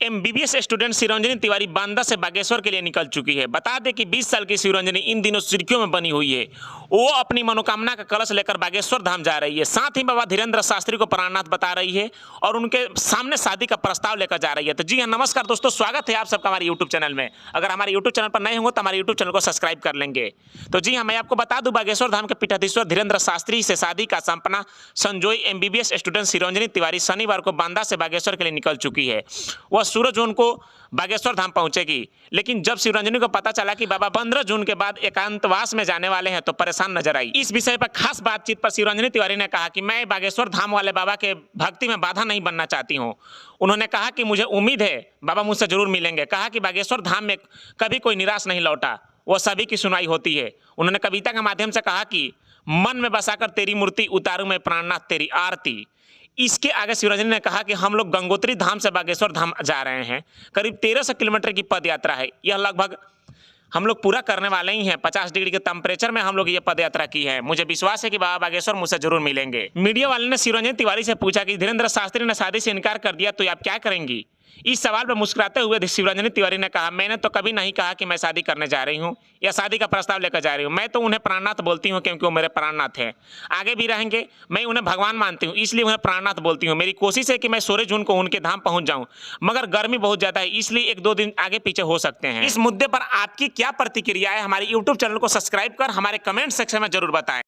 MBBS student Shivaranjani Tiwari Banda से बागेश्वर के लिए निकल चुकी है। बता दें कि 20 साल की शिवरंजनी इन दिनों सुर्खियों में बनी हुई है। वो अपनी मनोकामना का कलश लेकर बागेश्वर धाम जा रही है। साथ ही बाबा धीरेन्द्र शास्त्री को प्राणनाथ बता रही है और उनके सामने शादी का प्रस्ताव लेकर जा रही है। तो जी हाँ, नमस्कार दोस्तों, स्वागत है आप सबका हमारे यूट्यूब चैनल में। अगर हमारे यूट्यूब चैनल पर नए होंगे तो हमारे यूट्यूब चैनल को सब्सक्राइब कर लेंगे। तो जी हाँ, मैं आपको बता दूं, बागेश्वर धाम के पीठाधीश्वर धीरेन्द्र शास्त्री से शादी का सपना संजोई एमबीबीएस स्टूडेंट शिवरंजनी तिवारी शनिवार को बांदा से बागेश्वर के लिए निकल चुकी है। वह 16 जून को बागेश्वर धाम पहुंचेगी, लेकिन जब शिवरंजनी को पता चला कि बाबा 15 जून के बाद एकांतवास में जाने वाले हैं तो परेशान नजर आई। इस विषय पर खास बातचीत पर शिवरंजनी तिवारी ने कहा कि मैं बागेश्वर धाम वाले बाबा के भक्ति में बाधा नहीं बनना चाहती हूं। उन्होंने कहा कि मुझे उम्मीद है बाबा मुझसे जरूर मिलेंगे। कहा कि बागेश्वर धाम में कभी कोई निराश नहीं लौटा, वो सभी की सुनाई होती है। उन्होंने कविता के माध्यम से कहा कि मन में बसाकर तेरी मूर्ति उतारूं मैं प्राणनाथ तेरी आरती। इसके आगे शिवरंजनी ने कहा कि हम लोग गंगोत्री धाम से बागेश्वर धाम जा रहे हैं। करीब 1300 किलोमीटर की पद यात्रा है। यह लगभग हम लोग पूरा करने वाले ही हैं। 50 डिग्री के टेम्परेचर में हम लोग ये पद यात्रा की है। मुझे विश्वास है कि बाबा बागेश्वर मुझसे जरूर मिलेंगे। मीडिया वाले ने शिवरंजनी तिवारी से पूछा कि धीरेन्द्र शास्त्री ने शादी से इनकार कर दिया तो आप क्या करेंगी। इस सवाल पर मुस्कुराते हुए शिवरंजनी तिवारी ने कहा, मैंने तो कभी नहीं कहा कि मैं शादी करने जा रही हूँ या शादी का प्रस्ताव लेकर जा रही हूँ। मैं तो उन्हें प्राणनाथ बोलती हूँ क्योंकि वो मेरे प्राणनाथ हैं, आगे भी रहेंगे। मैं उन्हें भगवान मानती हूँ, इसलिए उन्हें प्राणनाथ बोलती हूँ। मेरी कोशिश है कि मैं 16 जून को उनके धाम पहुंच जाऊँ, मगर गर्मी बहुत ज्यादा है, इसलिए 1-2 दिन आगे पीछे हो सकते हैं। इस मुद्दे पर आपकी क्या प्रतिक्रिया है, हमारे यूट्यूब चैनल को सब्सक्राइब कर हमारे कमेंट सेक्शन में जरूर बताएं।